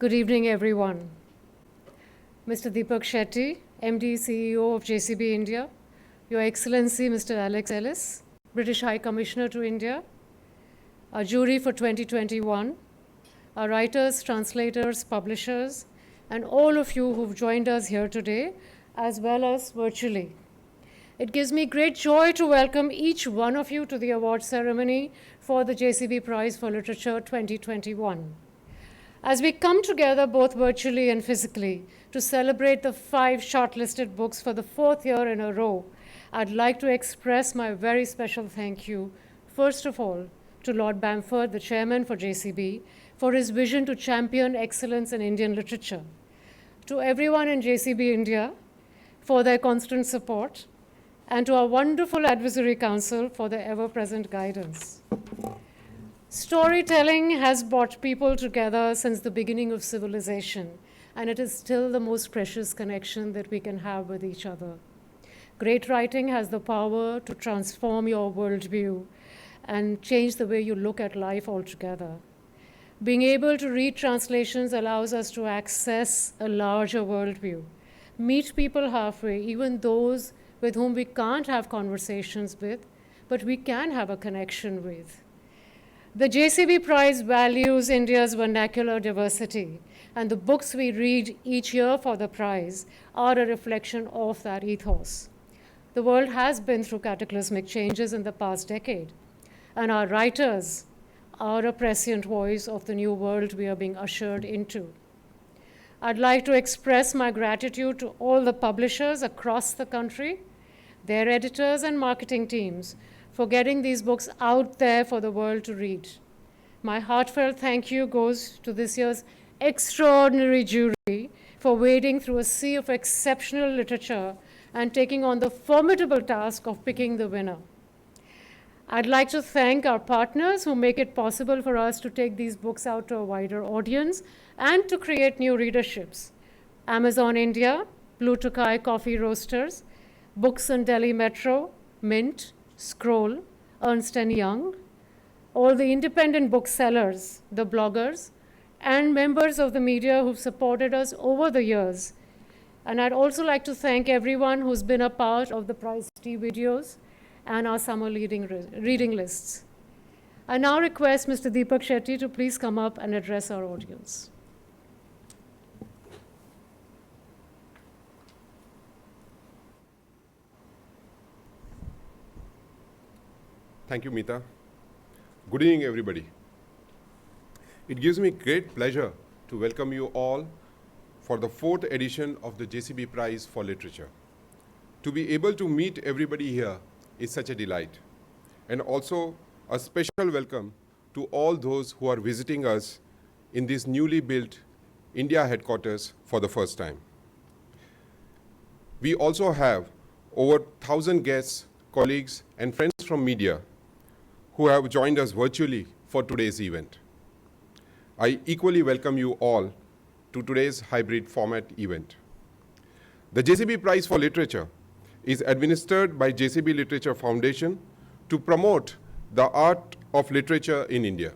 Good evening, everyone. Mr. Deepak Shetty, MD, CEO of Jcb India, Your Excellency Mr. Alex Ellis, British High Commissioner to India, our jury for 2021, our writers, translators, publishers, and all of you who've joined us here today, as well as virtually. It gives me great joy to welcome each one of you to the award ceremony for the Jcb Prize for Literature 2021. As we come together both virtually and physically to celebrate the 5 shortlisted books for the 4th year in a row, I'd like to express my very special thank you, first of all, to Lord Bamford, the chairman for JCB, for his vision to champion excellence in Indian literature. To everyone in JCB India for their constant support, and to our wonderful advisory council for their ever-present guidance. Storytelling has brought people together since the beginning of civilization, and it is still the most precious connection that we can have with each other. Great writing has the power to transform your worldview and change the way you look at life altogether. Being able to read translations allows us to access a larger worldview, meet people halfway, even those with whom we can't have conversations with, but we can have a connection with. The Jcb Prize values India's vernacular diversity, and the books we read each year for the prize are a reflection of that ethos. The world has been through cataclysmic changes in the past decade, and our writers are a prescient voice of the new world we are being ushered into. I'd like to express my gratitude to all the publishers across the country, their editors and marketing teams, for getting these books out there for the world to read. My heartfelt thank you goes to this year's extraordinary jury for wading through a sea of exceptional literature and taking on the formidable task of picking the winner. I'd like to thank our partners who make it possible for us to take these books out to a wider audience and to create new readerships. Amazon India, Blue Tokai Coffee Roasters, Books on Delhi Metro, Mint, Scroll, Ernst & Young, all the independent booksellers, the bloggers, and members of the media who've supported us over the years. And I'd also like to thank everyone who's been a part of the Prize Tea videos and our summer reading lists. I now request Mr. Deepak Shetty to please come up and address our audience. Thank you, Meeta. Good evening, everybody. It gives me great pleasure to welcome you all for the 4th edition of the Jcb Prize for Literature. To be able to meet everybody here is such a delight. And also a special welcome to all those who are visiting us in this newly built India headquarters for the first time. We also have over 1,000 guests, colleagues, and friends from media who have joined us virtually for today's event. I equally welcome you all to today's hybrid format event. The Jcb Prize for Literature is administered by JCB Literature Foundation to promote the art of literature in India.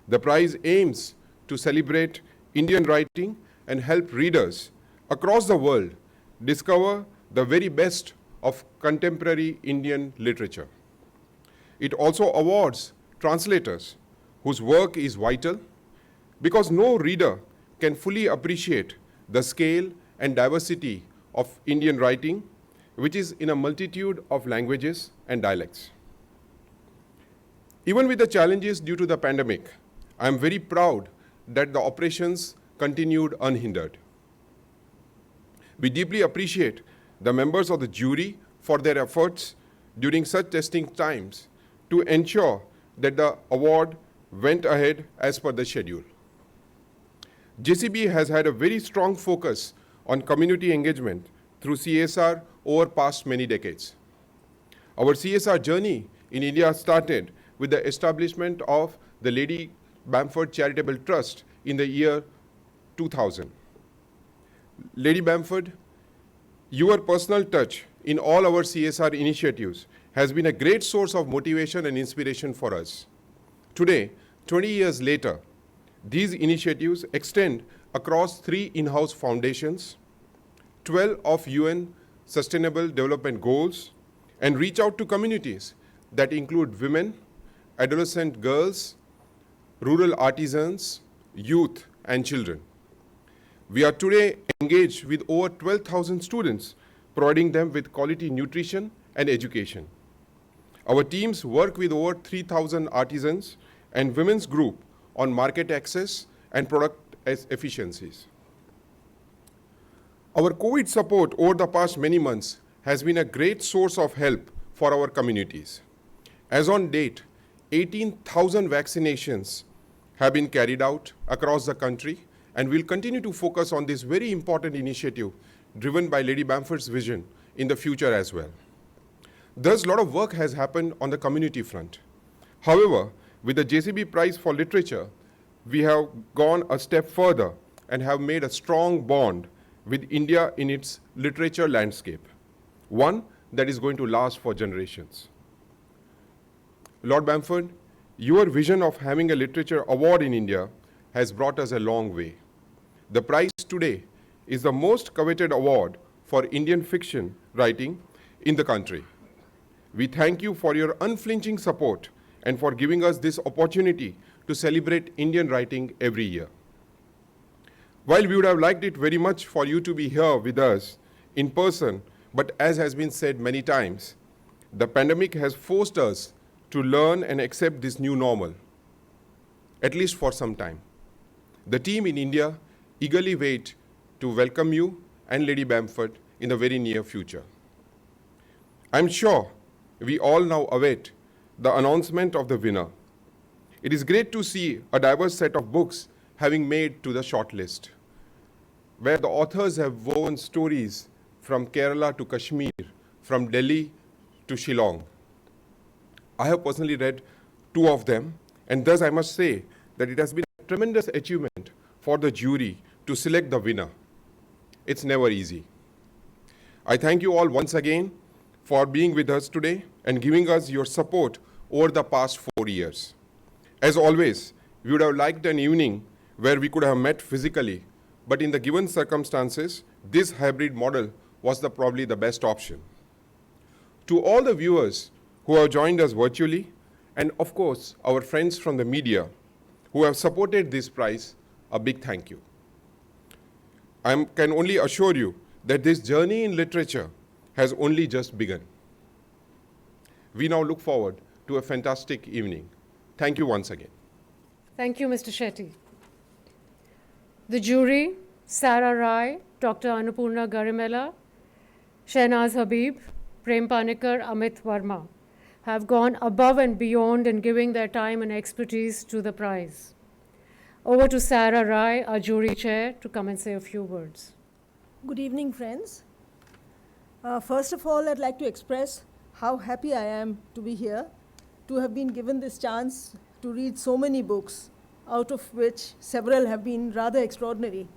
The prize aims to celebrate Indian writing and help readers across the world discover the very best of contemporary Indian literature. It also awards translators whose work is vital because no reader can fully appreciate the scale and diversity of Indian writing, which is in a multitude of languages and dialects. Even with the challenges due to the pandemic, I am very proud that the operations continued unhindered. We deeply appreciate the members of the jury for their efforts during such testing times to ensure that the award went ahead as per the schedule. JCB has had a very strong focus on community engagement through CSR over past many decades. Our CSR journey in India started with the establishment of the Lady Bamford Charitable Trust in the year 2000. Lady Bamford, your personal touch in all our CSR initiatives has been a great source of motivation and inspiration for us. Today, 20 years later, These initiatives extend across 3 in-house foundations, 12 of UN Sustainable Development Goals, and reach out to communities that include women, adolescent girls, rural artisans, youth, and children. We are today engaged with over 12,000 students, providing them with quality nutrition and education. Our teams work with over 3,000 artisans and women's group on market access and product efficiencies. Our COVID support over the past many months has been a great source of help for our communities. As on date, 18,000 vaccinations have been carried out across the country, and we'll continue to focus on this very important initiative driven by Lady Bamford's vision in the future as well. Thus, a lot of work has happened on the community front. However, with the Jcb Prize for Literature, we have gone a step further and have made a strong bond with India in its literature landscape, one that is going to last for generations. Lord Bamford, your vision of having a literature award in India has brought us a long way. The prize today is the most coveted award for Indian fiction writing in the country. We thank you for your unflinching support and for giving us this opportunity to celebrate Indian writing every year. While we would have liked it very much for you to be here with us in person, but as has been said many times, the pandemic has forced us to learn and accept this new normal, at least for some time. The team in India eagerly wait to welcome you and Lady Bamford in the very near future. I'm sure we all now await the announcement of the winner. It is great to see a diverse set of books having made to the shortlist, where the authors have woven stories from Kerala to Kashmir, from Delhi to Shillong. I have personally read 2 of them, and thus I must say that it has been a tremendous achievement for the jury to select the winner. It's never easy. I thank you all once again for being with us today and giving us your support over the past 4 years. As always, we would have liked an evening where we could have met physically, but in the given circumstances, this hybrid model was probably the best option. To all the viewers who have joined us virtually, and of course, our friends from the media who have supported this prize, a big thank you. I can only assure you that this journey in literature has only just begun. We now look forward to a fantastic evening. Thank you once again. Thank you, Mr. Shetty. The jury, Sara Rai, Dr. Annapurna Garimella, Shehnaz Habib, Prem Panikkar, Amit Verma, have gone above and beyond in giving their time and expertise to the prize. Over to Sara Rai, our jury chair, to come and say a few words. Good evening, friends. First of all, I'd like to express how happy I am to be here, to have been given this chance to read so many books, out of which several have been rather extraordinary.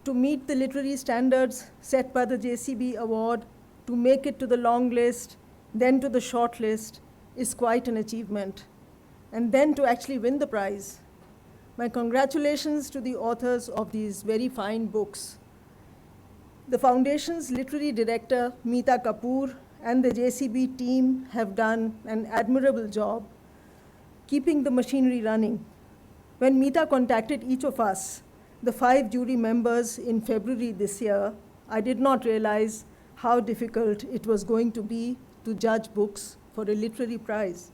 To meet the literary standards set by the JCB Award, to make it to the long list, then to the short list, is quite an achievement. And then to actually win the prize. My congratulations to the authors of these very fine books. The Foundation's literary director, Meeta Kapoor, and the JCB team have done an admirable job keeping the machinery running. When Meeta contacted each of us, the 5 jury members in February this year, I did not realize how difficult it was going to be to judge books for a literary prize.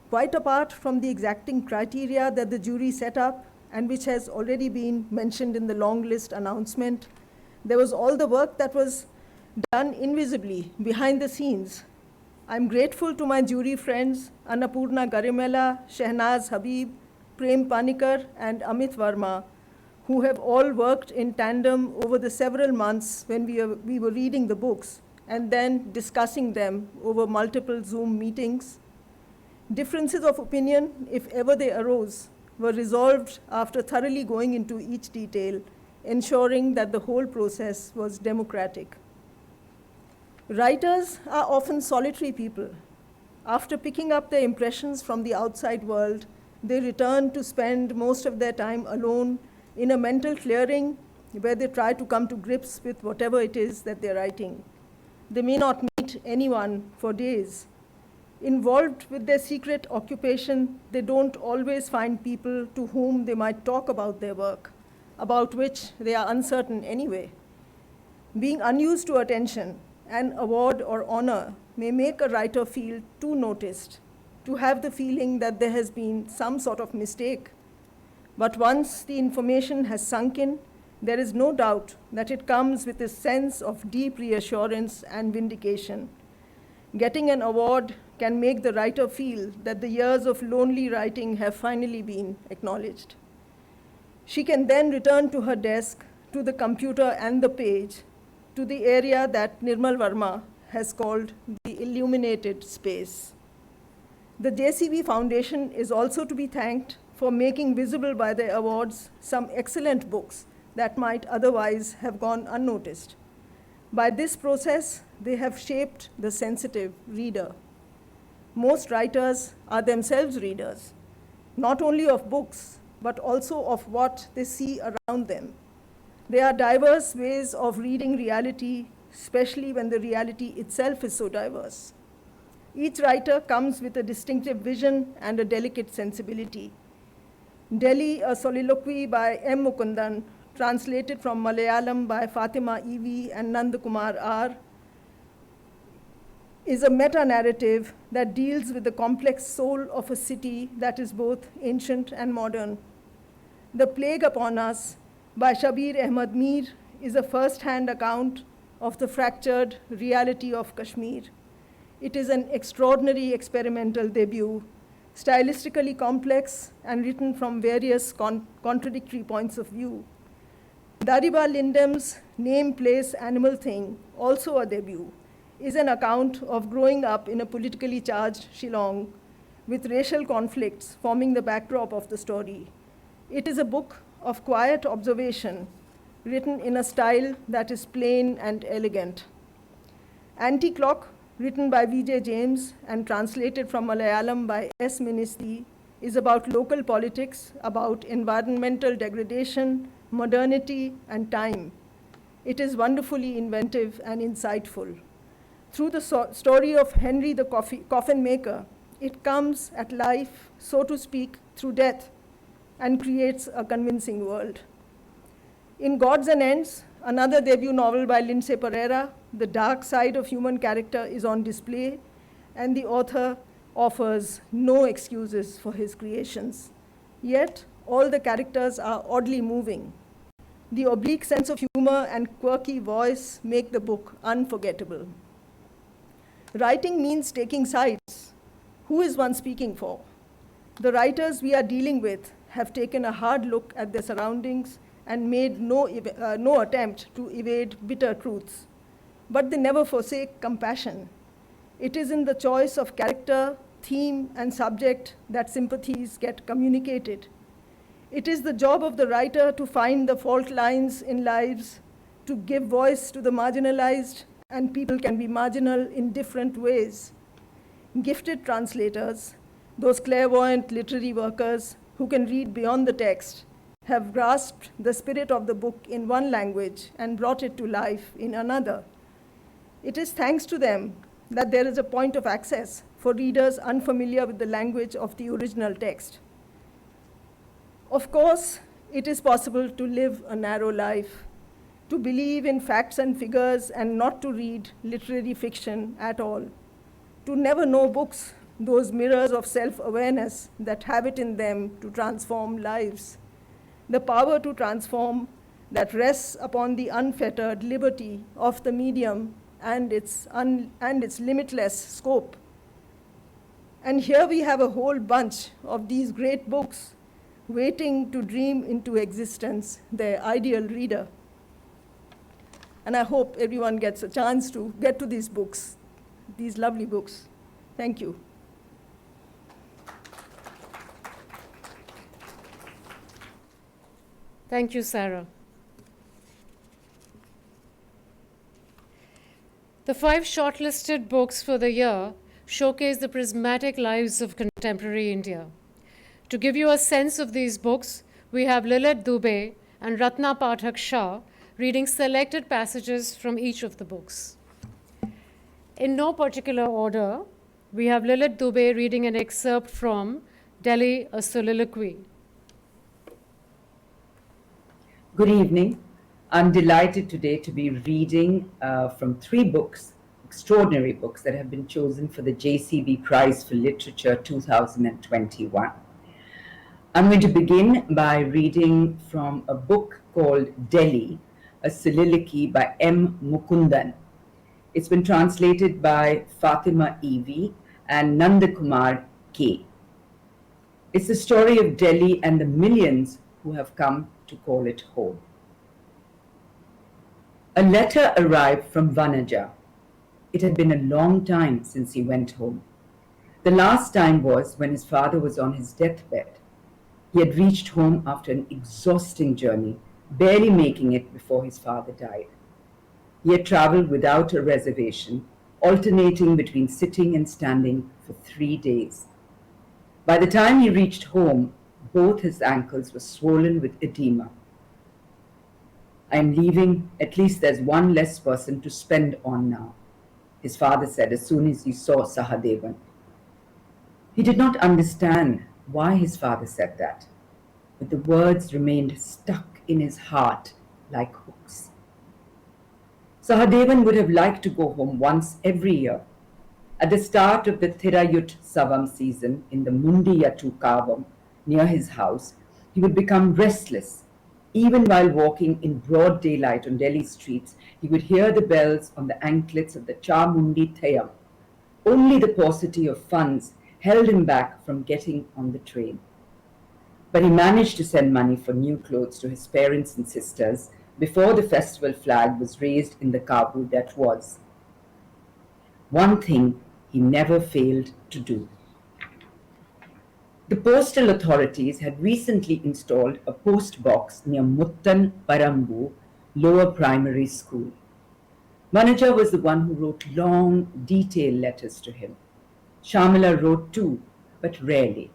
Quite apart from the exacting criteria that the jury set up and which has already been mentioned in the long list announcement, there was all the work that was done invisibly behind the scenes. I'm grateful to my jury friends, Annapurna Garimella, Shehnaz Habib, Prem Panikkar, and Amit Verma, who have all worked in tandem over the several months when we were reading the books and then discussing them over multiple Zoom meetings. Differences of opinion, if ever they arose, were resolved after thoroughly going into each detail, ensuring that the whole process was democratic. Writers are often solitary people. After picking up their impressions from the outside world they return to spend most of their time alone in a mental clearing where they try to come to grips with whatever it is that they're writing. They may not meet anyone for days. Involved with their secret occupation, they don't always find people to whom they might talk about their work, about which they are uncertain anyway. Being unused to attention, an award or honor may make a writer feel too noticed, to have the feeling that there has been some sort of mistake. But once the information has sunk in, there is no doubt that it comes with a sense of deep reassurance and vindication. Getting an award can make the writer feel that the years of lonely writing have finally been acknowledged. She can then return to her desk, to the computer and the page, to the area that Nirmal Verma has called the illuminated space. The JCB Foundation is also to be thanked for making visible by their awards some excellent books that might otherwise have gone unnoticed. By this process, they have shaped the sensitive reader. Most writers are themselves readers, not only of books, but also of what they see around them. There are diverse ways of reading reality, especially when the reality itself is so diverse. Each writer comes with a distinctive vision and a delicate sensibility. Delhi, a soliloquy by M. Mukundan, translated from Malayalam by Fatima E.V. and Nandakumar R., is a meta-narrative that deals with the complex soul of a city that is both ancient and modern. The Plague Upon Us by Shabir Ahmad Mir is a first-hand account of the fractured reality of Kashmir. It is an extraordinary experimental debut, stylistically complex and written from various contradictory points of view. Dariba Lindem's Name, Place, Animal Thing, also a debut, is an account of growing up in a politically charged Shillong with racial conflicts forming the backdrop of the story. It is a book of quiet observation, written in a style that is plain and elegant. Anti-Clock, written by V.J. James and translated from Malayalam by S. Ministry, is about local politics, about environmental degradation, modernity, and time. It is wonderfully inventive and insightful. Through the story of Henry the Coffin Maker, it comes at life, so to speak, through death, and creates a convincing world. In Gods and Ends, another debut novel by Lindsay Pereira, the dark side of human character is on display, and the author offers no excuses for his creations. Yet, all the characters are oddly moving. The oblique sense of humor and quirky voice make the book unforgettable. Writing means taking sides. Who is one speaking for? The writers we are dealing with have taken a hard look at their surroundings and made no attempt to evade bitter truths. But they never forsake compassion. It is in the choice of character, theme, and subject that sympathies get communicated. It is the job of the writer to find the fault lines in lives, to give voice to the marginalized, and people can be marginal in different ways. Gifted translators, those clairvoyant literary workers who can read beyond the text, have grasped the spirit of the book in one language and brought it to life in another. It is thanks to them that there is a point of access for readers unfamiliar with the language of the original text. Of course, it is possible to live a narrow life, to believe in facts and figures and not to read literary fiction at all, to never know books, those mirrors of self-awareness that have it in them to transform lives. The power to transform that rests upon the unfettered liberty of the medium and its limitless scope. And here we have a whole bunch of these great books waiting to dream into existence their ideal reader. And I hope everyone gets a chance to get to these books, these lovely books. Thank you. Thank you, Sara. The 5 shortlisted books for the year showcase the prismatic lives of contemporary India. To give you a sense of these books, we have Lilith Dubey and Ratna Pathaksha reading selected passages from each of the books. In no particular order, we have Lilith Dubey reading an excerpt from Delhi, a Soliloquy. Good evening. I'm delighted today to be reading from 3 books, extraordinary books that have been chosen for the Jcb Prize for Literature 2021. I'm going to begin by reading from a book called Delhi, a Soliloquy by M. Mukundan. It's been translated by Fatima Evi and Nandakumar K. It's the story of Delhi and the millions who have come to call it home. A letter arrived from Vanaja. It had been a long time since he went home. The last time was when his father was on his deathbed. He had reached home after an exhausting journey, barely making it before his father died. He had traveled without a reservation, alternating between sitting and standing for 3 days. By the time he reached home, both his ankles were swollen with edema. I am leaving, at least there's one less person to spend on now, his father said as soon as he saw Sahadevan. He did not understand why his father said that, but the words remained stuck in his heart like hooks. Sahadevan would have liked to go home once every year. At the start of the Thirayut Savam season in the Mundiyatu Kavam near his house, he would become restless. Even while walking in broad daylight on Delhi streets, he would hear the bells on the anklets of the Chamundi Thayam. Only the paucity of funds held him back from getting on the train. But he managed to send money for new clothes to his parents and sisters before the festival flag was raised in the Kabu that was. One thing he never failed to do. The postal authorities had recently installed a post box near Muttan Parambu Lower Primary School. Vanaja was the one who wrote long, detailed letters to him. Shamala wrote too, but rarely.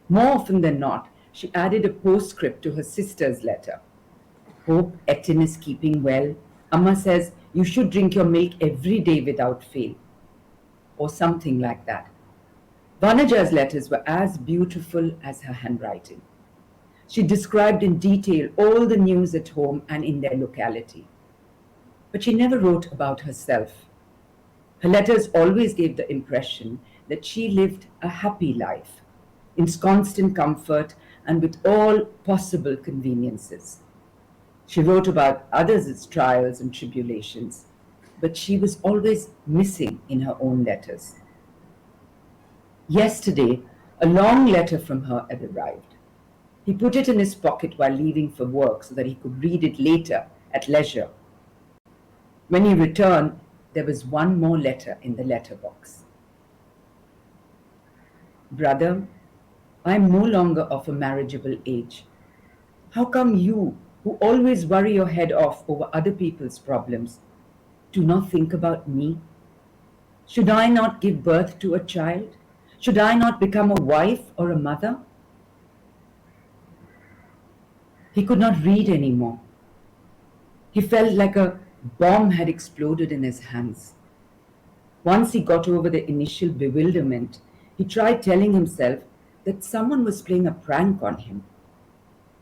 More often than not, she added a postscript to her sister's letter. Hope Etin is keeping well. Amma says you should drink your milk every day without fail. Or something like that. Vanaja's letters were as beautiful as her handwriting. She described in detail all the news at home and in their locality. But she never wrote about herself. Her letters always gave the impression that she lived a happy life, ensconced in comfort and with all possible conveniences. She wrote about others' trials and tribulations, but she was always missing in her own letters. Yesterday, a long letter from her had arrived. He put it in his pocket while leaving for work so that he could read it later at leisure. When he returned, there was one more letter in the letterbox. Brother, I am no longer of a marriageable age. How come you, who always worry your head off over other people's problems, do not think about me? Should I not give birth to a child? Should I not become a wife or a mother? He could not read anymore. He felt like a bomb had exploded in his hands. Once he got over the initial bewilderment, he tried telling himself that someone was playing a prank on him.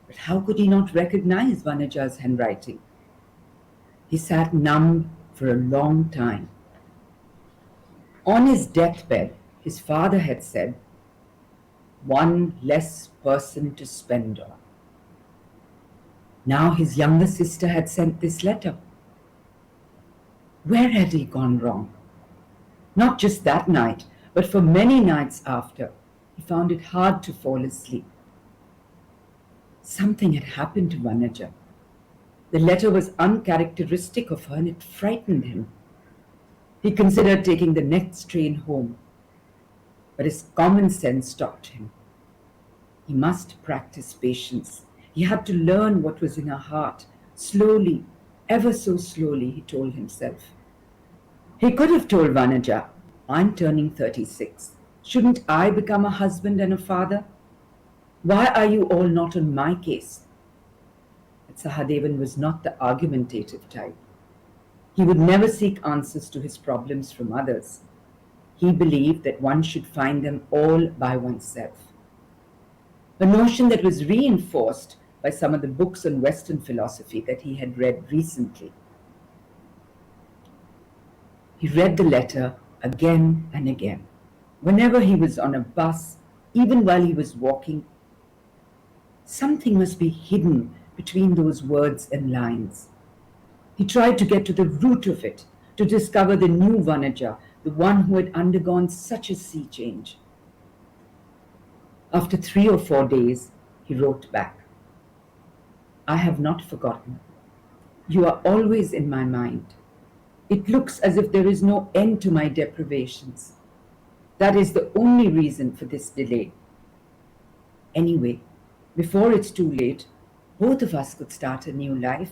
But how could he not recognize Vanaja's handwriting? He sat numb for a long time. On his deathbed, his father had said, one less person to spend on. Now his younger sister had sent this letter. Where had he gone wrong? Not just that night, but for many nights after, he found it hard to fall asleep. Something had happened to Vanaja. The letter was uncharacteristic of her and it frightened him. He considered taking the next train home, but his common sense stopped him. He must practice patience. He had to learn what was in her heart, slowly, ever so slowly, he told himself. He could have told Vanaja, I'm turning 36. Shouldn't I become a husband and a father? Why are you all not on my case? But Sahadevan was not the argumentative type. He would never seek answers to his problems from others. He believed that one should find them all by oneself. A notion that was reinforced by some of the books on Western philosophy that he had read recently. He read the letter again and again. Whenever he was on a bus, even while he was walking, something must be hidden between those words and lines. He tried to get to the root of it, to discover the new Vanaja, the one who had undergone such a sea change. After 3 or 4 days, he wrote back, I have not forgotten. You are always in my mind. It looks as if there is no end to my deprivations. That is the only reason for this delay. Anyway, before it's too late, both of us could start a new life.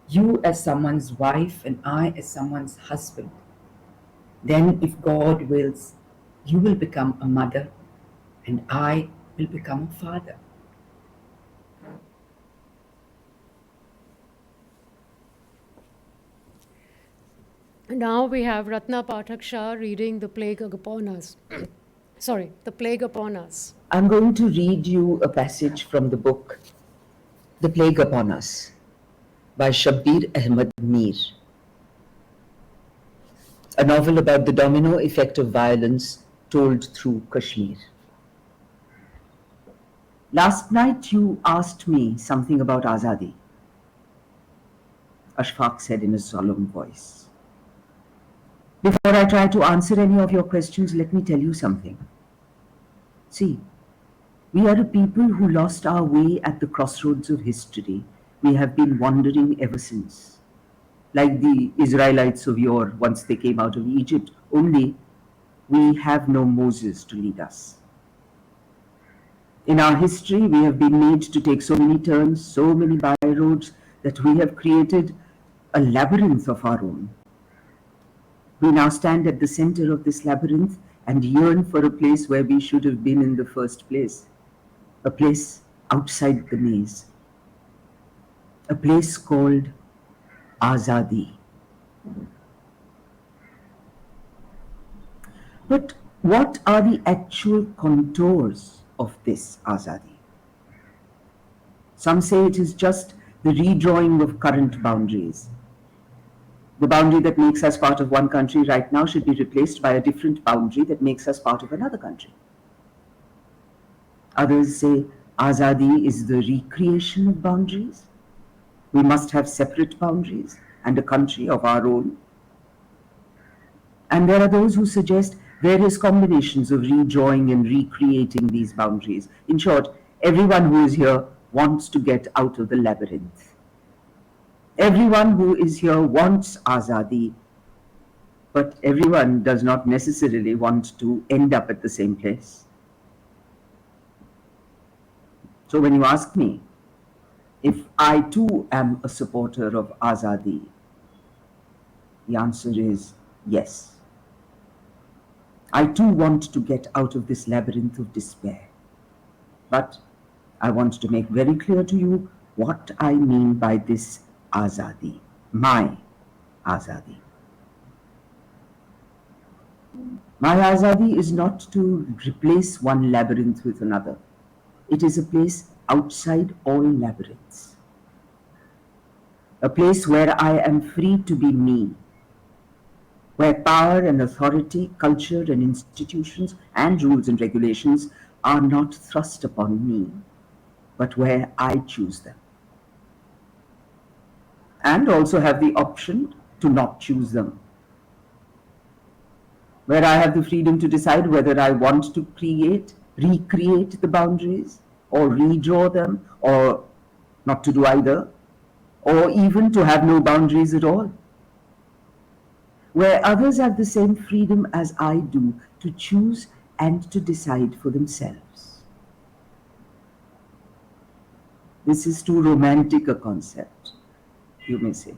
You as someone's wife and I as someone's husband. Then, if God wills, you will become a mother and I will become a father. Now we have Ratna Pathaksha reading The Plague Upon Us. Sorry, The Plague Upon Us. I'm going to read you a passage from the book The Plague Upon Us by Shabbir Ahmad Mir, a novel about the domino effect of violence told through Kashmir. Last night you asked me something about Azadi, Ashfaq said in a solemn voice. Before I try to answer any of your questions, let me tell you something. See, we are a people who lost our way at the crossroads of history. We have been wandering ever since. Like the Israelites of yore, once they came out of Egypt, only we have no Moses to lead us. In our history, we have been made to take so many turns, so many byroads, that we have created a labyrinth of our own. We now stand at the center of this labyrinth and yearn for a place where we should have been in the first place, a place outside the maze, a place called Azadi. But what are the actual contours of this Azadi? Some say it is just the redrawing of current boundaries. The boundary that makes us part of one country right now should be replaced by a different boundary that makes us part of another country. Others say Azadi is the recreation of boundaries. We must have separate boundaries and a country of our own. And there are those who suggest various combinations of redrawing and recreating these boundaries. In short, everyone who is here wants to get out of the labyrinth. Everyone who is here wants Azadi, but everyone does not necessarily want to end up at the same place. So when you ask me if I too am a supporter of Azadi, the answer is yes. I too want to get out of this labyrinth of despair. But I want to make very clear to you what I mean by this Azadi, my Azadi. My Azadi is not to replace one labyrinth with another. It is a place outside all labyrinths. A place where I am free to be me, where power and authority, culture and institutions and rules and regulations are not thrust upon me, but where I choose them. And also have the option to not choose them. Where I have the freedom to decide whether I want to recreate the boundaries, or redraw them, or not to do either, or even to have no boundaries at all. Where others have the same freedom as I do to choose and to decide for themselves. This is too romantic a concept, you may say,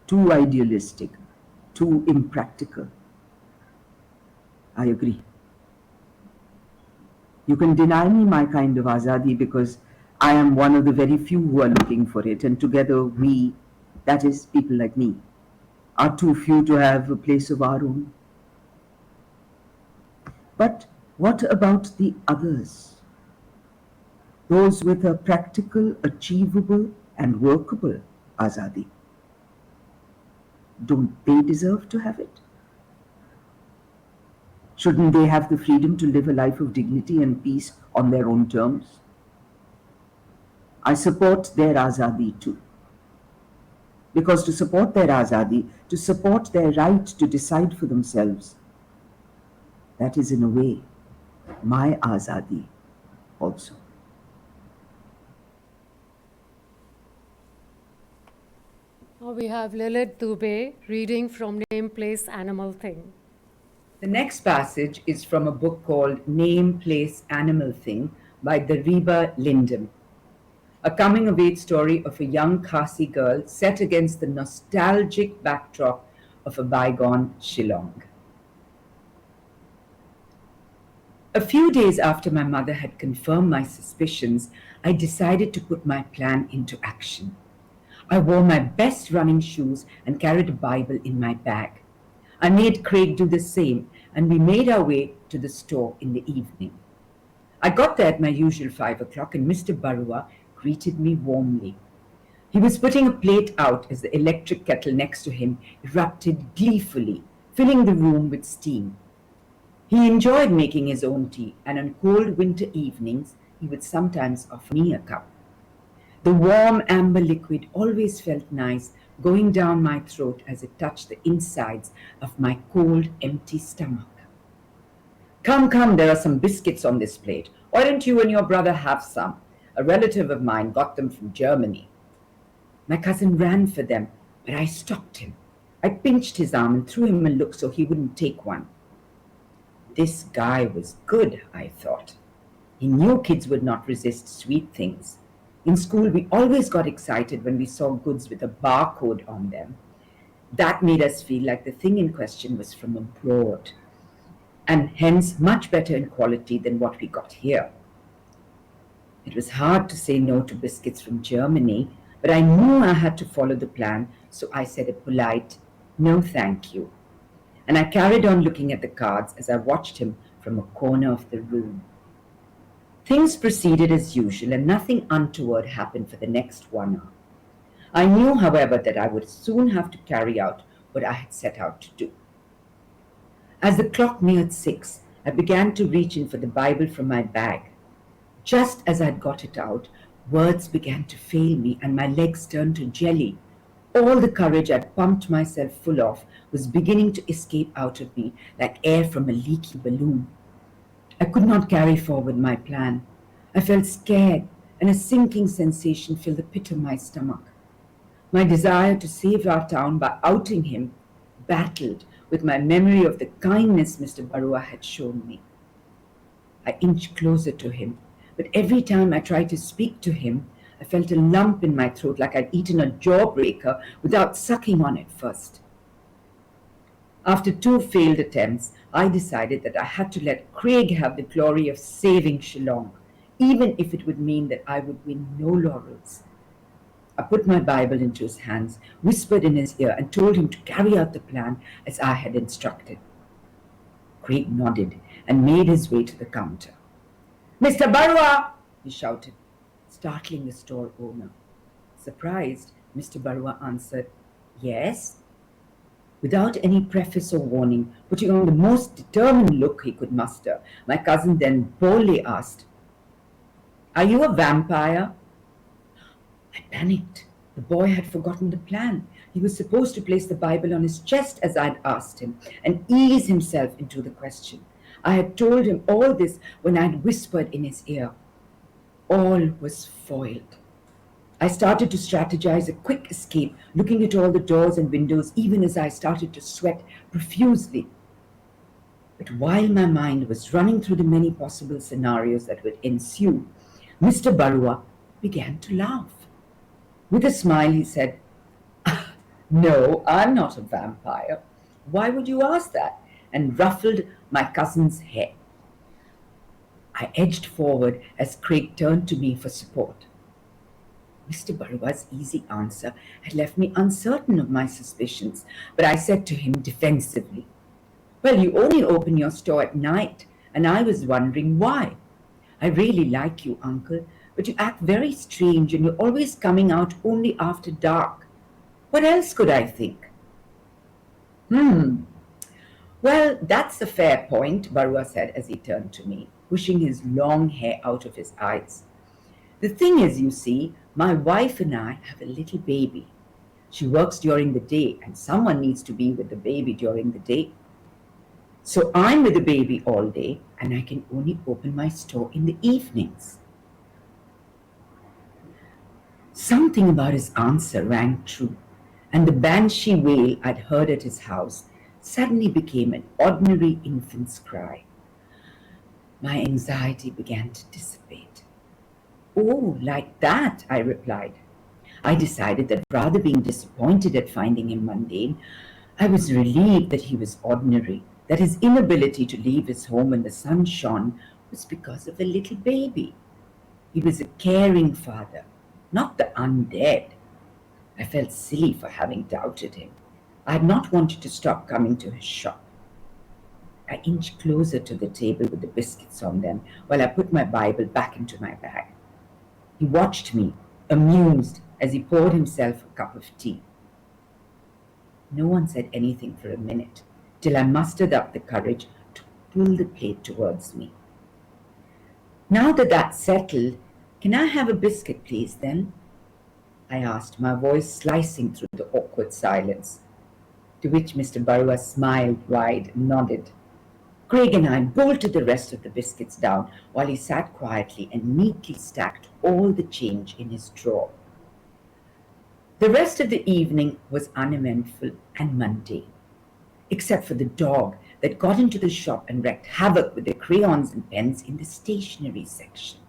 too idealistic, too impractical. I agree. You can deny me my kind of azadi because I am one of the very few who are looking for it, and together we, that is, people like me, are too few to have a place of our own. But what about the others? Those with a practical, achievable, and workable azadi. Don't they deserve to have it? Shouldn't they have the freedom to live a life of dignity and peace on their own terms? I support their azadi too. Because to support their azadi, to support their right to decide for themselves, that is in a way my azadi also. Now we have Lilith Dubey reading from Name, Place, Animal, Thing. The next passage is from a book called Name, Place, Animal, Thing by Dariba Lindem, a coming-of-age story of a young Khasi girl set against the nostalgic backdrop of a bygone Shillong. A few days after my mother had confirmed my suspicions, I decided to put my plan into action. I wore my best running shoes and carried a Bible in my bag. I made Craig do the same, and we made our way to the store in the evening. I got there at my usual 5 o'clock, and Mr. Barua greeted me warmly. He was putting a plate out as the electric kettle next to him erupted gleefully, filling the room with steam. He enjoyed making his own tea, and on cold winter evenings, he would sometimes offer me a cup. The warm amber liquid always felt nice going down my throat as it touched the insides of my cold, empty stomach. Come, come, there are some biscuits on this plate. Why don't you and your brother have some? A relative of mine got them from Germany. My cousin ran for them, but I stopped him. I pinched his arm and threw him a look so he wouldn't take one. This guy was good, I thought. He knew kids would not resist sweet things. In school, we always got excited when we saw goods with a barcode on them. That made us feel like the thing in question was from abroad, and hence much better in quality than what we got here. It was hard to say no to biscuits from Germany, but I knew I had to follow the plan, so I said a polite, "No, thank you." And I carried on looking at the cards as I watched him from a corner of the room. Things proceeded as usual, and nothing untoward happened for the next 1 hour. I knew, however, that I would soon have to carry out what I had set out to do. As the clock neared 6, I began to reach in for the Bible from my bag. Just as I'd got it out, words began to fail me and my legs turned to jelly. All the courage I'd pumped myself full of was beginning to escape out of me like air from a leaky balloon. I could not carry forward my plan. I felt scared, and a sinking sensation filled the pit of my stomach. My desire to save our town by outing him battled with my memory of the kindness Mr. Barua had shown me. I inched closer to him, but every time I tried to speak to him, I felt a lump in my throat like I'd eaten a jawbreaker without sucking on it first. After 2 failed attempts, I decided that I had to let Craig have the glory of saving Shillong, even if it would mean that I would win no laurels. I put my Bible into his hands, whispered in his ear, and told him to carry out the plan as I had instructed. Craig nodded and made his way to the counter. "Mr. Barua!" he shouted, startling the store owner. Surprised, Mr. Barua answered, "Yes?" Without any preface or warning, putting on the most determined look he could muster, my cousin then boldly asked, "Are you a vampire?" I panicked. The boy had forgotten the plan. He was supposed to place the Bible on his chest as I'd asked him and ease himself into the question. I had told him all this when I'd whispered in his ear. All was foiled. I started to strategize a quick escape, looking at all the doors and windows even as I started to sweat profusely. But while my mind was running through the many possible scenarios that would ensue, Mr. Barua began to laugh. With a smile, he said, "No, I'm not a vampire. Why would you ask that?" and ruffled my cousin's hair. I edged forward as Craig turned to me for support. Mr. Barua's easy answer had left me uncertain of my suspicions, but I said to him defensively, "Well, you only open your store at night, and I was wondering why. I really like you, Uncle, but you act very strange and you're always coming out only after dark. What else could I think?" Well, that's a fair point, Barua said as he turned to me, pushing his long hair out of his eyes. "The thing is, you see, my wife and I have a little baby. She works during the day, and someone needs to be with the baby during the day. So I'm with the baby all day, and I can only open my store in the evenings." Something about his answer rang true, and the banshee wail I'd heard at his house suddenly became an ordinary infant's cry. My anxiety began to dissipate. "Oh, like that," I replied. I decided that rather being disappointed at finding him mundane, I was relieved that he was ordinary, that his inability to leave his home when the sun shone was because of a little baby. He was a caring father, not the undead. I felt silly for having doubted him. I had not wanted to stop coming to his shop. I inched closer to the table with the biscuits on them while I put my Bible back into my bag. He watched me, amused, as he poured himself a cup of tea. No one said anything for a minute, till I mustered up the courage to pull the plate towards me. "Now that that's settled, can I have a biscuit, please, then?" I asked, my voice slicing through the awkward silence. To which Mr. Barua smiled wide and nodded. Craig and I bolted the rest of the biscuits down while he sat quietly and neatly stacked all the change in his drawer. The rest of the evening was uneventful and mundane, except for the dog that got into the shop and wreaked havoc with the crayons and pens in the stationery section.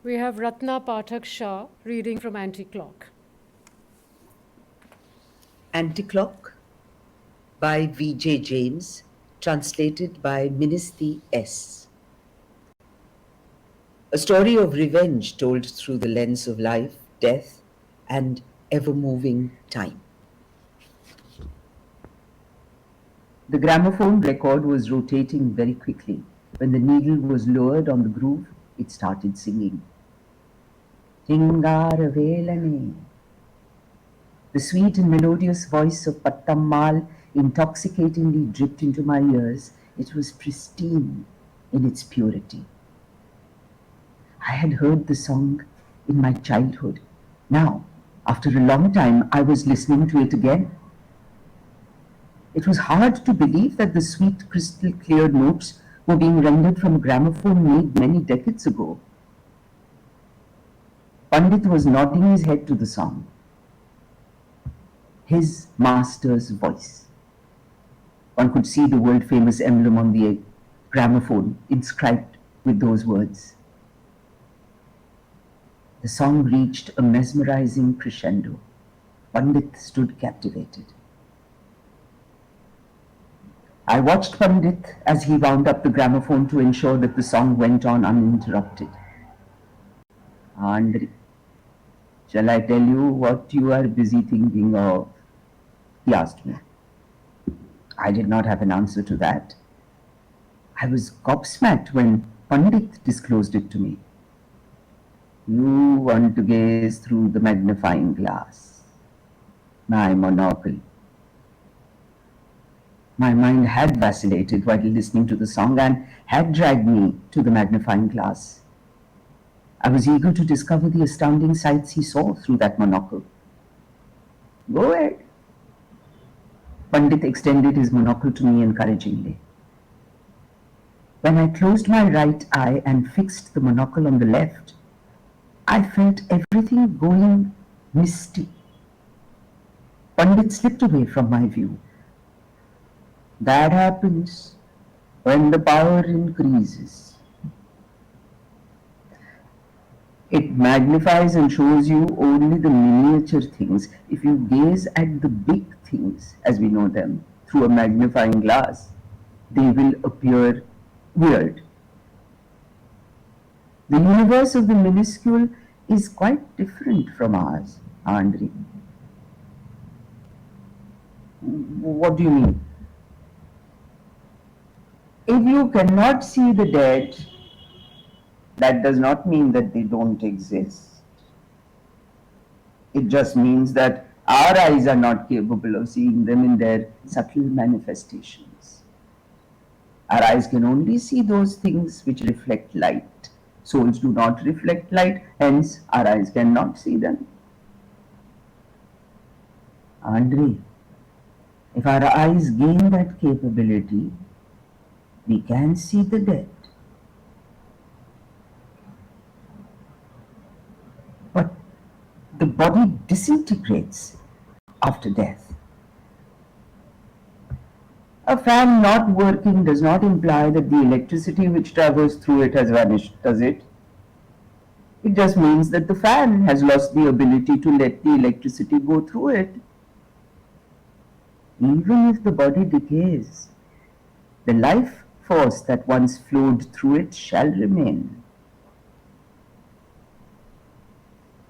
We have Ratna Pathaksha reading from Anti-Clock. Anti-Clock by V.J. James, translated by Ministhi S. A story of revenge told through the lens of life, death, and ever-moving time. The gramophone record was rotating very quickly. When the needle was lowered on the groove, it started singing. Hingara Velane. The sweet and melodious voice of Pattammal intoxicatingly dripped into my ears. It was pristine in its purity. I had heard the song in my childhood. Now, after a long time, I was listening to it again. It was hard to believe that the sweet, crystal clear notes were being rendered from a gramophone made many decades ago. Pandit was nodding his head to the song. His master's voice. One could see the world-famous emblem on the gramophone inscribed with those words. The song reached a mesmerizing crescendo. Pandit stood captivated. I watched Pandit as he wound up the gramophone to ensure that the song went on uninterrupted. Andri, shall I tell you what you are busy thinking of? He asked me. I did not have an answer to that. I was gobsmacked when Pandit disclosed it to me. You want to gaze through the magnifying glass, my monocle. My mind had vacillated while listening to the song and had dragged me to the magnifying glass. I was eager to discover the astounding sights he saw through that monocle. Go ahead. Pandit extended his monocle to me encouragingly. When I closed my right eye and fixed the monocle on the left, I felt everything going misty. Pandit slipped away from my view. That happens when the power increases. It magnifies and shows you only the miniature things. If you gaze at the big things as we know them through a magnifying glass, they will appear weird. The universe of the minuscule is quite different from ours, Andre. What do you mean? If you cannot see the dead, that does not mean that they don't exist. It just means that our eyes are not capable of seeing them in their subtle manifestations. Our eyes can only see those things which reflect light. Souls do not reflect light, hence our eyes cannot see them. Andre, if our eyes gain that capability, we can see the dead. But the body disintegrates after death. A fan not working does not imply that the electricity which travels through it has vanished, does it? It just means that the fan has lost the ability to let the electricity go through it. Even if the body decays, the life force that once flowed through it shall remain.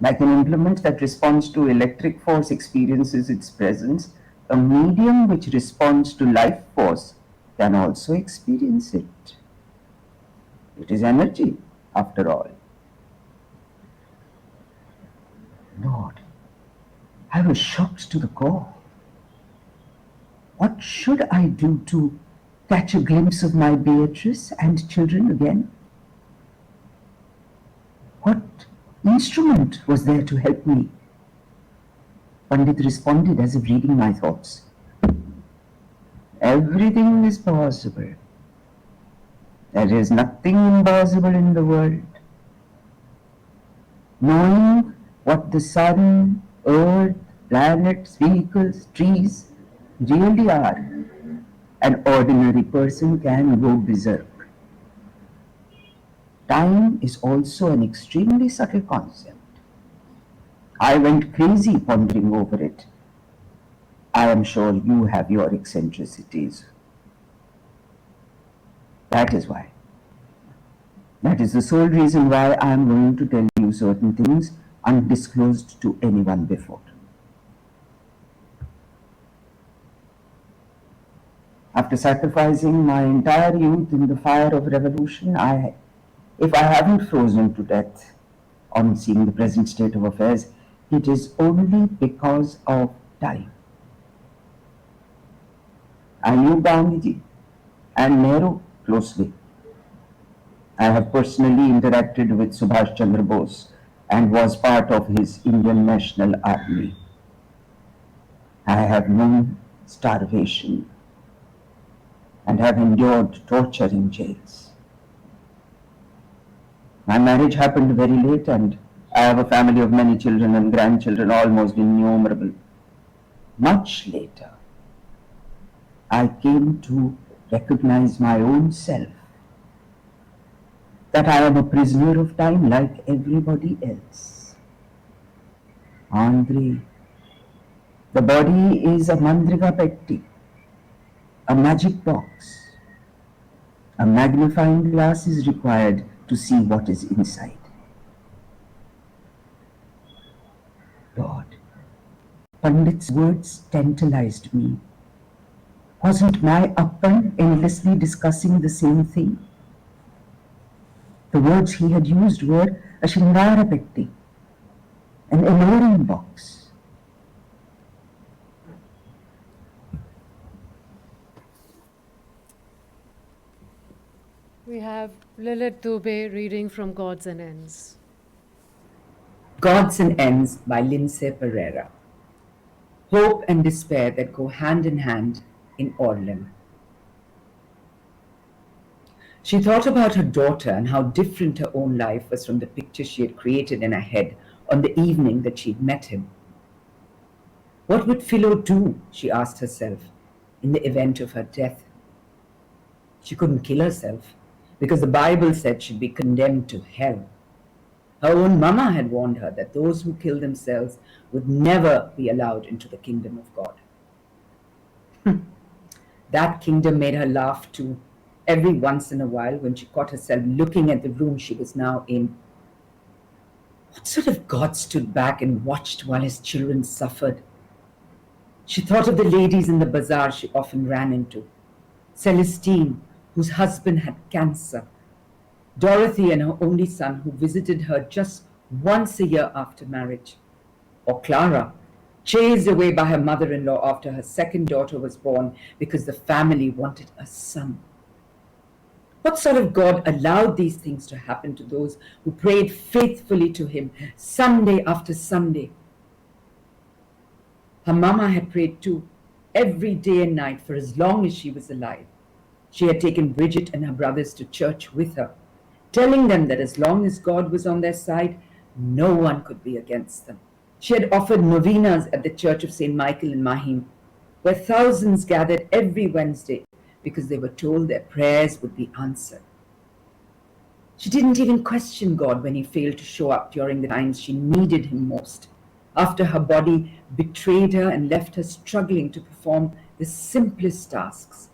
Like an implement that responds to electric force experiences its presence, a medium which responds to life force can also experience it. It is energy, after all. Lord, I was shocked to the core. What should I do to catch a glimpse of my Beatrice and children again? What instrument was there to help me? Pandit responded as if reading my thoughts. Everything is possible. There is nothing impossible in the world. Knowing what the sun, earth, planets, vehicles, trees really are, an ordinary person can go berserk. Time is also an extremely subtle concept. I went crazy pondering over it. I am sure you have your eccentricities. That is why. That is the sole reason why I am going to tell you certain things undisclosed to anyone before. After sacrificing my entire youth in the fire of revolution, if I haven't frozen to death on seeing the present state of affairs, it is only because of time. I knew Gandhiji and Nehru closely. I have personally interacted with Subhash Chandra Bose and was part of his Indian National Army. I have known starvation and have endured torture in jails. My marriage happened very late, and I have a family of many children and grandchildren, almost innumerable. Much later, I came to recognize my own self, that I am a prisoner of time like everybody else. Andre, the body is a mandriga petti, a magic box. A magnifying glass is required to see what is inside. Lord, Pandit's words tantalized me. Wasn't my Appan endlessly discussing the same thing? The words he had used were a Shingara petti, an alluring box. We have Lilith Dubey reading from Gods and Ends. Gods and Ends by Lindsay Pereira. Hope and despair that go hand in hand in Orlem. She thought about her daughter and how different her own life was from the picture she had created in her head on the evening that she'd met him. What would Philo do, she asked herself, in the event of her death? She couldn't kill herself, because the Bible said she'd be condemned to hell. Her own mama had warned her that those who kill themselves would never be allowed into the kingdom of God. That kingdom made her laugh too, every once in a while when she caught herself looking at the room she was now in. What sort of God stood back and watched while his children suffered? She thought of the ladies in the bazaar she often ran into. Celestine, whose husband had cancer. Dorothy and her only son, who visited her just once a year after marriage. Or Clara, chased away by her mother-in-law after her second daughter was born because the family wanted a son. What sort of God allowed these things to happen to those who prayed faithfully to him Sunday after Sunday? Her mama had prayed too, every day and night for as long as she was alive. She had taken Bridget and her brothers to church with her, telling them that as long as God was on their side, no one could be against them. She had offered novenas at the Church of St. Michael in Mahim, where thousands gathered every Wednesday because they were told their prayers would be answered. She didn't even question God when he failed to show up during the times she needed him most, after her body betrayed her and left her struggling to perform the simplest tasks.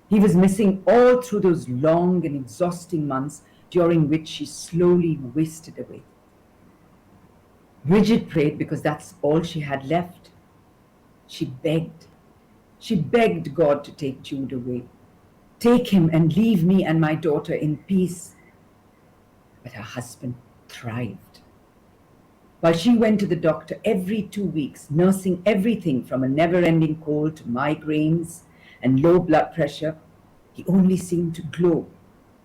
He was missing all through those long and exhausting months during which she slowly wasted away. Bridget prayed because that's all she had left. She begged God to take Jude away. Take him and leave me and my daughter in peace. But her husband thrived. While she went to the doctor every 2 weeks, nursing everything from a never-ending cold to migraines and low blood pressure, he only seemed to glow,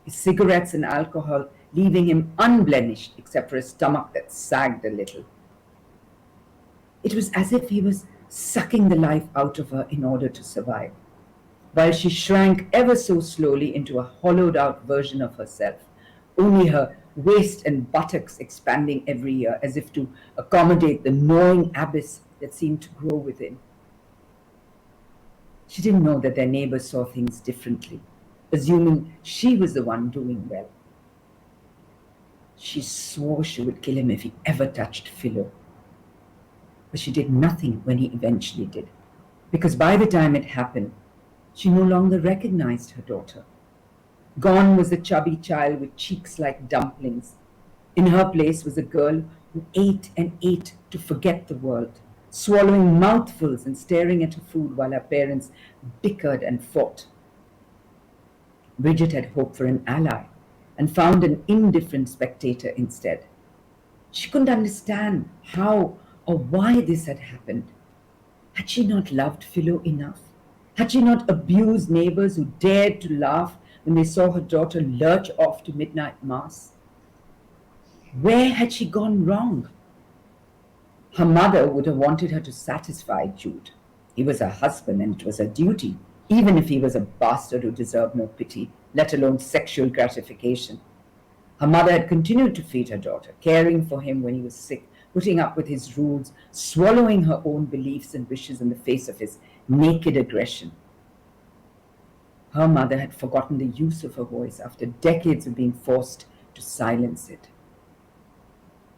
his cigarettes and alcohol leaving him unblemished except for a stomach that sagged a little. It was as if he was sucking the life out of her in order to survive, while she shrank ever so slowly into a hollowed-out version of herself, only her waist and buttocks expanding every year as if to accommodate the gnawing abyss that seemed to grow within. She didn't know that their neighbors saw things differently, assuming she was the one doing well. She swore she would kill him if he ever touched Philo. But she did nothing when he eventually did, because by the time it happened, she no longer recognized her daughter. Gone was the chubby child with cheeks like dumplings. In her place was a girl who ate and ate to forget the world, swallowing mouthfuls and staring at her food while her parents bickered and fought. Bridget had hoped for an ally and found an indifferent spectator instead. She couldn't understand how or why this had happened. Had she not loved Philo enough? Had she not abused neighbors who dared to laugh when they saw her daughter lurch off to midnight mass? Where had she gone wrong? Her mother would have wanted her to satisfy Jude. He was her husband and it was her duty, even if he was a bastard who deserved no pity, let alone sexual gratification. Her mother had continued to feed her daughter, caring for him when he was sick, putting up with his rules, swallowing her own beliefs and wishes in the face of his naked aggression. Her mother had forgotten the use of her voice after decades of being forced to silence it.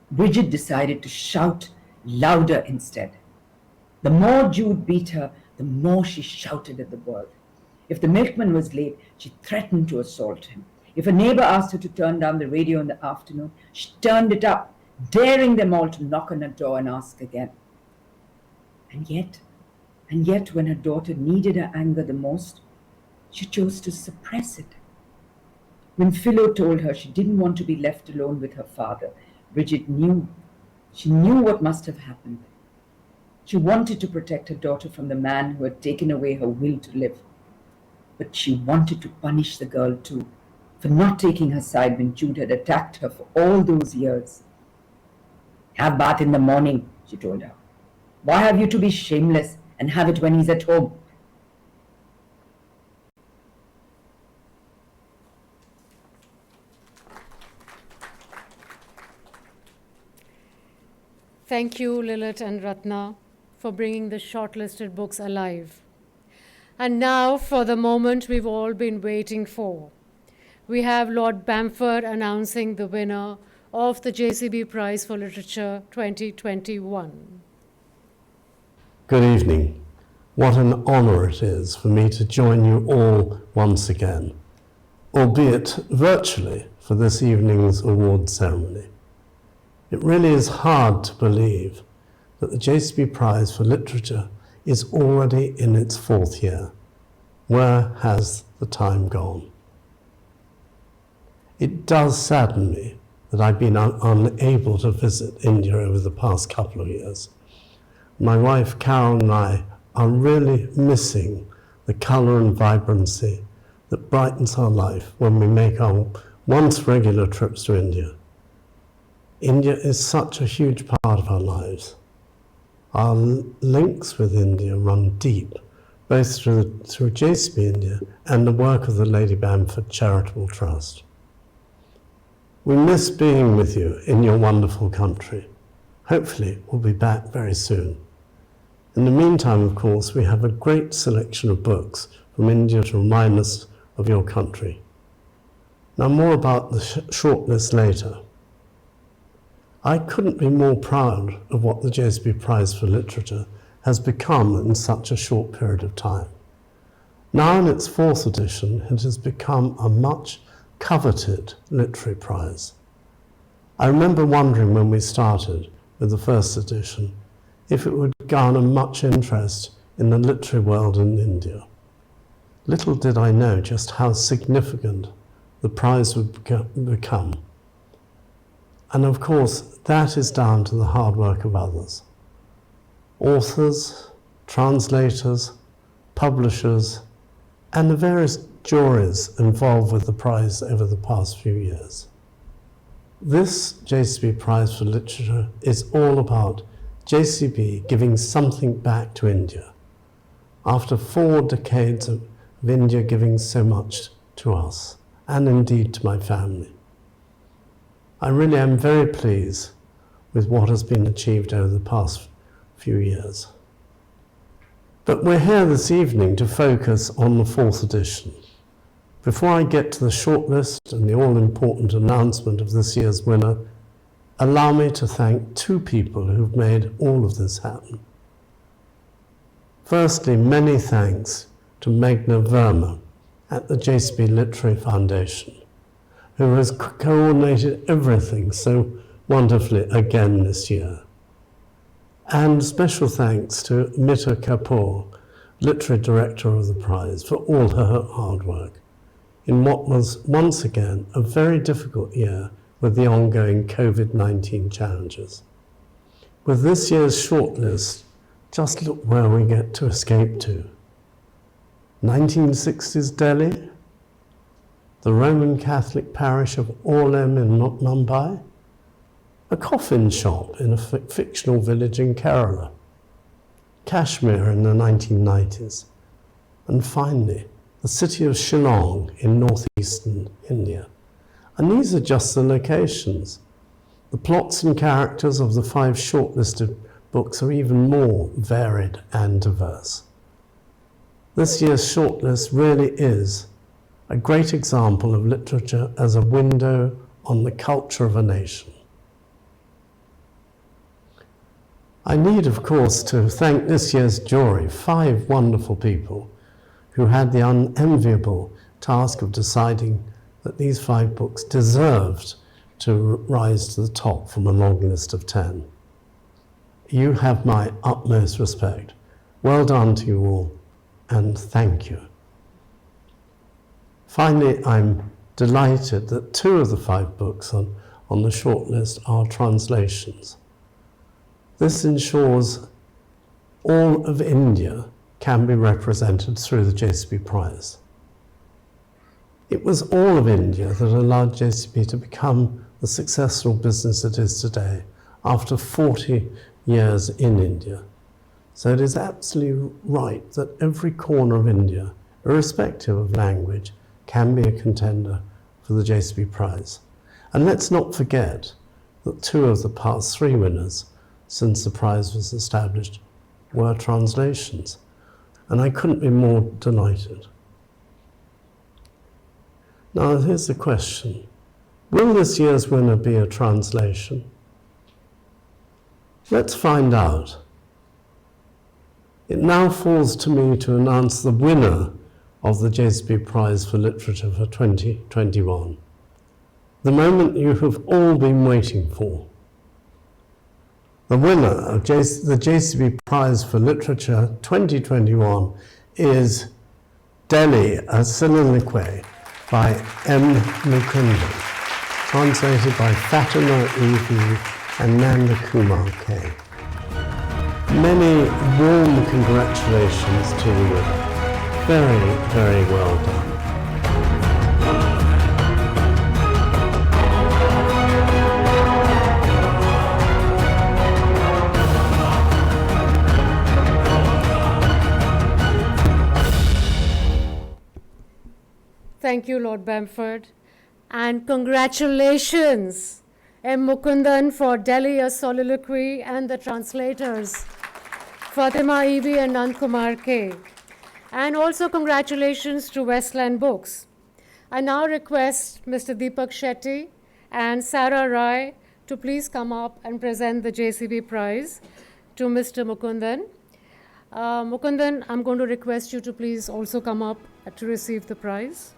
Bridget decided to shout louder instead. The more Jude beat her, the more she shouted at the world. If the milkman was late, she threatened to assault him. If a neighbor asked her to turn down the radio in the afternoon, she turned it up, daring them all to knock on her door and ask again. And yet, when her daughter needed her anger the most, she chose to suppress it. When Philo told her she didn't want to be left alone with her father, Bridget knew. She knew what must have happened. She wanted to protect her daughter from the man who had taken away her will to live. But she wanted to punish the girl too, for not taking her side when Jude had attacked her for all those years. Have bath in the morning, she told her. Why have you to be shameless and have it when he's at home? Thank you, Lilith and Ratna, for bringing the shortlisted books alive. And now for the moment we've all been waiting for. We have Lord Bamford announcing the winner of the Jcb Prize for Literature 2021. Good evening. What an honour it is for me to join you all once again, albeit virtually, for this evening's award ceremony. It really is hard to believe that the Jcb Prize for Literature is already in its 4th year. Where has the time gone? It does sadden me that I've been unable to visit India over the past couple of years. My wife Carol and I are really missing the colour and vibrancy that brightens our life when we make our once regular trips to India. India is such a huge part of our lives. Our links with India run deep, both through Jcb India and the work of the Lady Bamford Charitable Trust. We miss being with you in your wonderful country. Hopefully we'll be back very soon. In the meantime, of course, we have a great selection of books from India to remind us of your country. Now, more about the shortlist later. I couldn't be more proud of what the Jcb Prize for Literature has become in such a short period of time. Now in its 4th edition, it has become a much coveted literary prize. I remember wondering when we started with the 1st edition if it would garner much interest in the literary world in India. Little did I know just how significant the prize would become. And of course, that is down to the hard work of others. Authors, translators, publishers, and the various juries involved with the prize over the past few years. This Jcb Prize for Literature is all about Jcb giving something back to India after 4 decades of India giving so much to us and indeed to my family. I really am very pleased with what has been achieved over the past few years. But we're here this evening to focus on the 4th edition. Before I get to the shortlist and the all-important announcement of this year's winner, allow me to thank 2 people who've made all of this happen. Firstly, many thanks to Meghna Verma at the Jcb Literary Foundation, who has coordinated everything so wonderfully again this year. And special thanks to Mita Kapoor, Literary Director of the Prize, for all her hard work in what was once again a very difficult year with the ongoing COVID-19 challenges. With this year's shortlist, just look where we get to escape to. 1960s Delhi, the Roman Catholic parish of Orlem in Mumbai, a coffin shop in a fictional village in Kerala, Kashmir in the 1990s, and finally, the city of Shillong in northeastern India. And these are just the locations. The plots and characters of the 5 shortlisted books are even more varied and diverse. This year's shortlist really is a great example of literature as a window on the culture of a nation. I need, of course, to thank this year's jury, 5 wonderful people who had the unenviable task of deciding that these 5 books deserved to rise to the top from a long list of 10. You have my utmost respect. Well done to you all, and thank you. Finally, I'm delighted that 2 of the 5 books on the shortlist are translations. This ensures all of India can be represented through the Jcb Prize. It was all of India that allowed Jcb to become the successful business it is today after 40 years in India. So it is absolutely right that every corner of India, irrespective of language, can be a contender for the Jcb Prize. And let's not forget that 2 of the past 3 winners since the prize was established were translations. And I couldn't be more delighted. Now here's the question. Will this year's winner be a translation? Let's find out. It now falls to me to announce the winner of the Jcb Prize for Literature for 2021. The moment you have all been waiting for. The winner of the Jcb Prize for Literature 2021 is Delhi, a Soliloquy by M. Mukundan, translated by Fatima E.V. and Nanda Kumar K. Many warm congratulations to the winner. Very, very well done. Thank you, Lord Bamford. And congratulations, M. Mukundan for Delhi, a Soliloquy, and the translators, Fatima E.V. and Nand Kumar K. And also congratulations to Westland Books. I now request Mr. Deepak Shetty and Sara Rai to please come up and present the Jcb Prize to Mr. Mukundan. Mukundan, I'm going to request you to please also come up to receive the prize.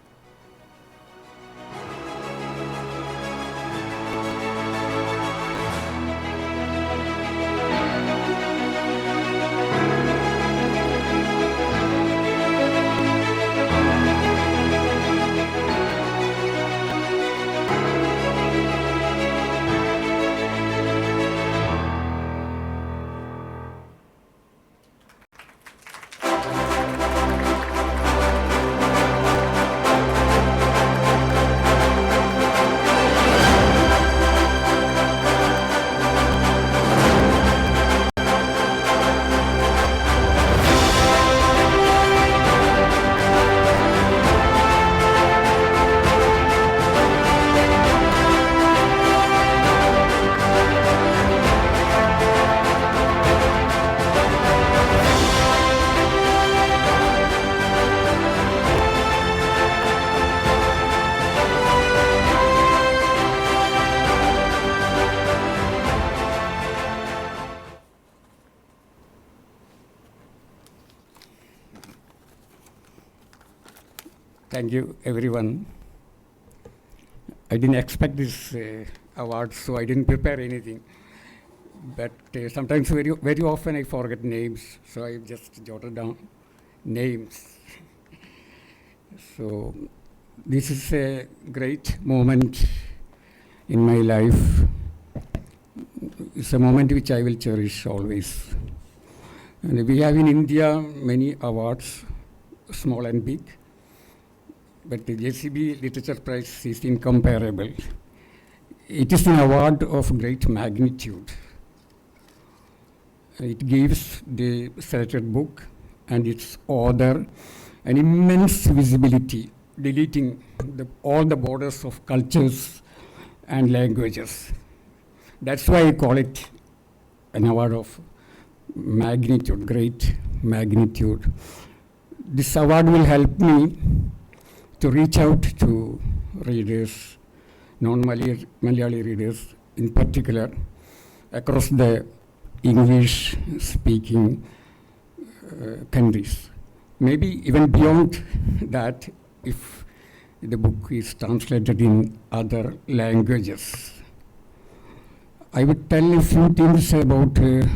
Thank you, everyone. I didn't expect this award, so I didn't prepare anything. But sometimes, very often, I forget names, so I just jotted down names. So this is a great moment in my life. It's a moment which I will cherish always. And we have in India many awards, small and big. But the Jcb Literature Prize is incomparable. It is an award of great magnitude. It gives the selected book and its author an immense visibility, deleting all the borders of cultures and languages. That's why I call it an award of magnitude, great magnitude. This award will help me to reach out to readers, non-Malayali readers in particular, across the English-speaking countries. Maybe even beyond that, if the book is translated in other languages. I would tell a few things about the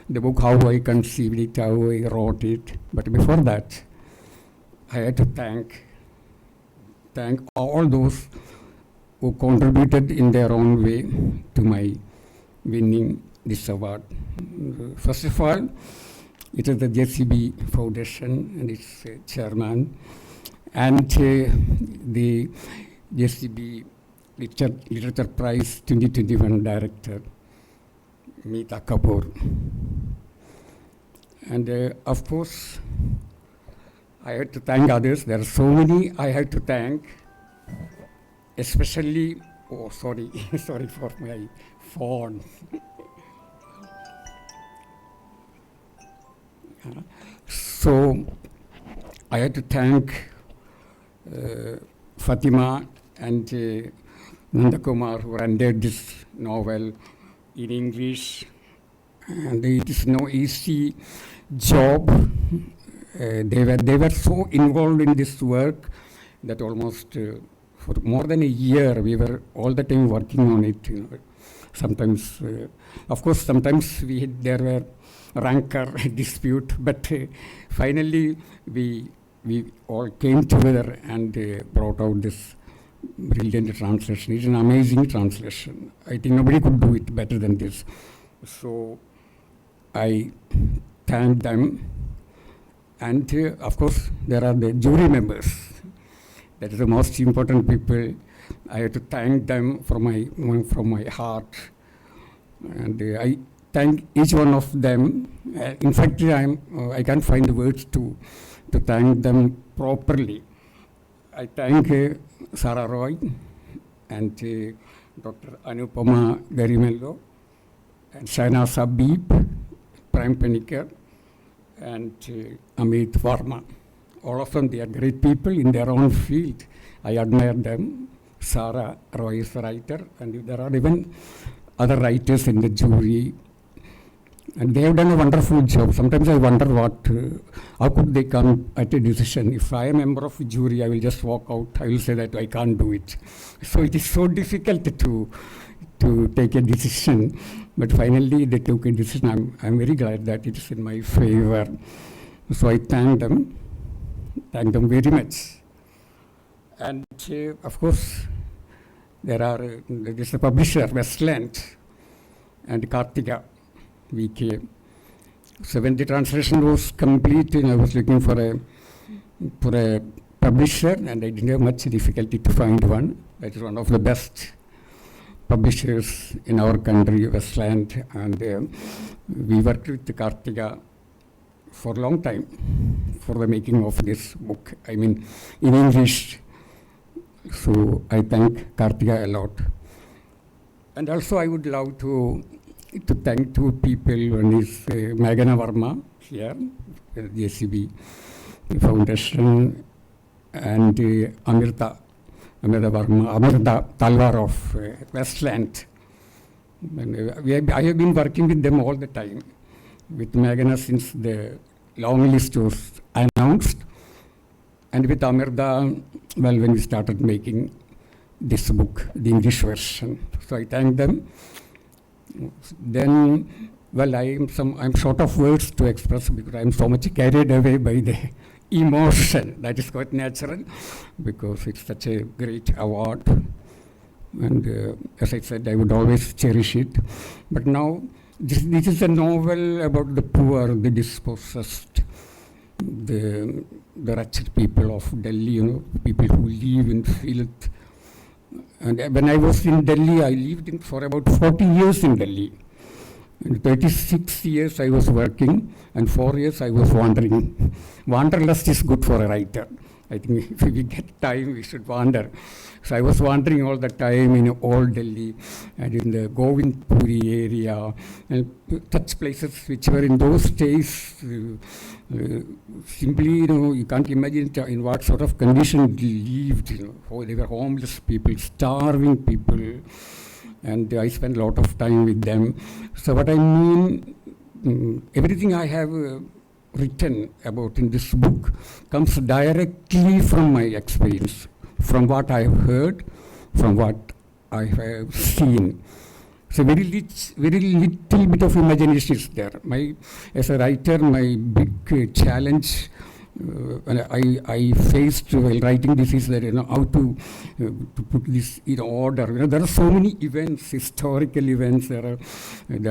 book, how I conceived it, how I wrote it. But before that, I had to thank all those who contributed in their own way to my winning this award. First of all, it is the Jcb Foundation and its chairman, and the Jcb Literature Prize 2021 director, Meeta Kapoor. And of course, I had to thank others. There are so many I had to thank, especially, oh, sorry, sorry for my phone. So I had to thank Fatima and Nandakumar, who rendered this novel in English. And it is no easy job. They were so involved in this work that almost for more than a year we were all the time working on it. Sometimes, of course, sometimes there were rancor dispute, but finally we all came together and brought out this brilliant translation. It's an amazing translation. I think nobody could do it better than this. So I thank them. And of course, there are the jury members. That is the most important people. I have to thank them from my heart. And I thank each one of them. In fact, I can't find the words to thank them properly. I thank Sara Rai and Dr. Anupama Garimello and Shaina Sabib, Prime Panicker, and Amit Varma. All of them, they are great people in their own field. I admire them. Sara Rai is a writer, and there are even other writers in the jury. And they have done a wonderful job. Sometimes I wonder how could they come at a decision? If I am a member of a jury, I will just walk out. I will say that I can't do it. So it is so difficult to take a decision. But finally, they took a decision. I'm very glad that it is in my favor. So I thank them very much. And of course, there is a publisher, Westland, and Kartika. VK. So when the translation was complete, I was looking for a publisher, and I didn't have much difficulty to find one. That is one of the best publishers in our country, Westland, and we worked with Kartika for a long time for the making of this book. I mean, in English. So I thank Kartika a lot. And also I would love to thank two people. One is Meghana Varma here, Jcb Foundation, and Amirta Varma, Amirta Talwar of Westland. And, I have been working with them all the time, with Meghana since the long list was announced, and with Amirta, well, when we started making this book, the English version. So I thank them. Then, well, I'm short of words to express because I'm so much carried away by the emotion. That is quite natural because it's such a great award. And as I said, I would always cherish it. But now, this is a novel about the poor, the dispossessed, the wretched people of Delhi, people who live in filth. And when I was in Delhi, I lived for about 40 years in Delhi. In 36 years I was working, and 4 years I was wandering. Wanderlust is good for a writer. I think if we get time, we should wander. So I was wandering all the time in old Delhi and in the Govindpuri area, and such places which were in those days simply, you can't imagine in what sort of condition they lived. They were homeless people, starving people, and I spent a lot of time with them. So what I mean, everything I have written about in this book comes directly from my experience, from what I have heard, from what I have seen. So very little bit of imagination is there. As a writer, my big challenge I faced while writing this is that how to put this in order. There are so many events, historical events. There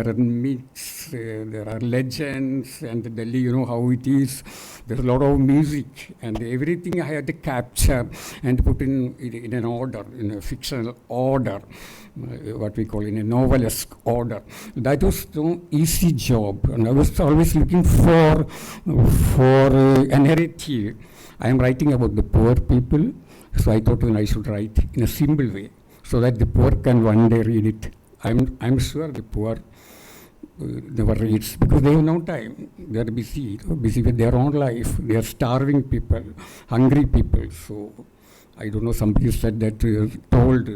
are myths, there are legends, and Delhi, how it is. There's a lot of music, and everything I had to capture and put in an order, in a fictional order, what we call in a novelesque order. That was no easy job, and I was always looking for a narrative. I am writing about the poor people, so I thought I should write in a simple way, so that the poor can one day read it. I'm sure the poor never reads because they have no time. They are busy with their own life. They are starving people, hungry people. So I don't know, somebody said that, told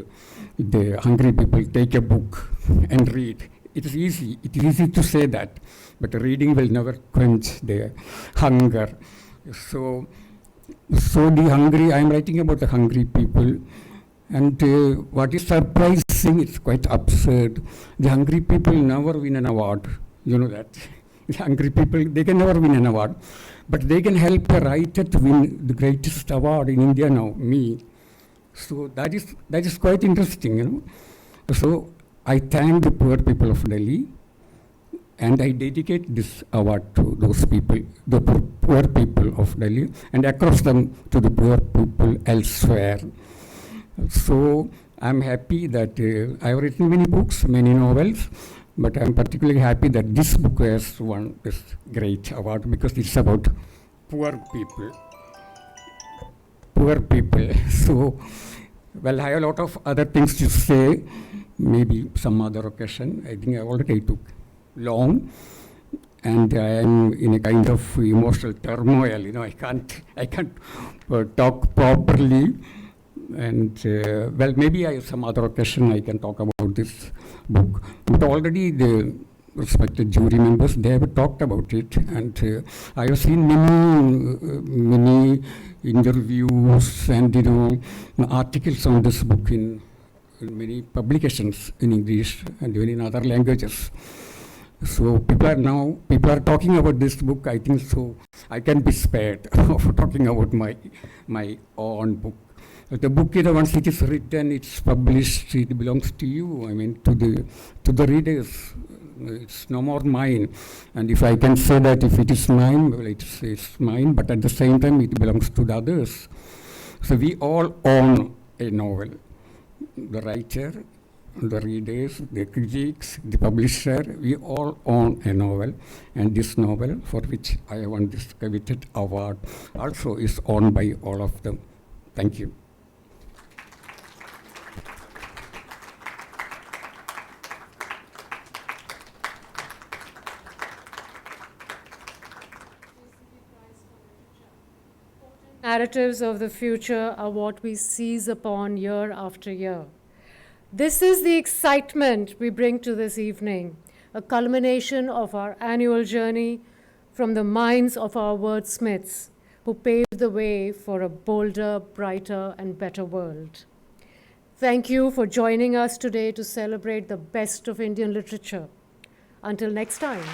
the hungry people, take a book and read. It is easy to say that, but reading will never quench their hunger. So the hungry, I'm writing about the hungry people. And what is surprising, it's quite absurd. The hungry people never win an award. You know that. The hungry people, they can never win an award. But they can help a writer to win the greatest award in India now, me. So that is quite interesting, you know. So I thank the poor people of Delhi, and I dedicate this award to those people, the poor people of Delhi, and across them to the poor people elsewhere. So I'm happy that I have written many books, many novels, but I'm particularly happy that this book has won this great award because it's about poor people. Poor people. So, well, I have a lot of other things to say, maybe some other occasion. I think I already took long, and I am in a kind of emotional turmoil. You know, I can't talk properly. And well, maybe I have some other occasion I can talk about this book. But already the respected jury members, they have talked about it, and I have seen many interviews and articles on this book in many publications in English and even in other languages. So people are talking about this book. I think so I can be spared of talking about my own book. The book, once it is written, it's published, it belongs to you. I mean, to the readers. It's no more mine. And if I can say that if it is mine, well, it's mine, but at the same time, it belongs to the others. So we all own a novel. The writer, the readers, the critics, the publisher, we all own a novel. And this novel, for which I won this coveted award, also is owned by all of them. Thank you. Narratives of the future are what we seize upon year after year. This is the excitement we bring to this evening, a culmination of our annual journey from the minds of our wordsmiths who paved the way for a bolder, brighter, and better world. Thank you for joining us today to celebrate the best of Indian literature. Until next time.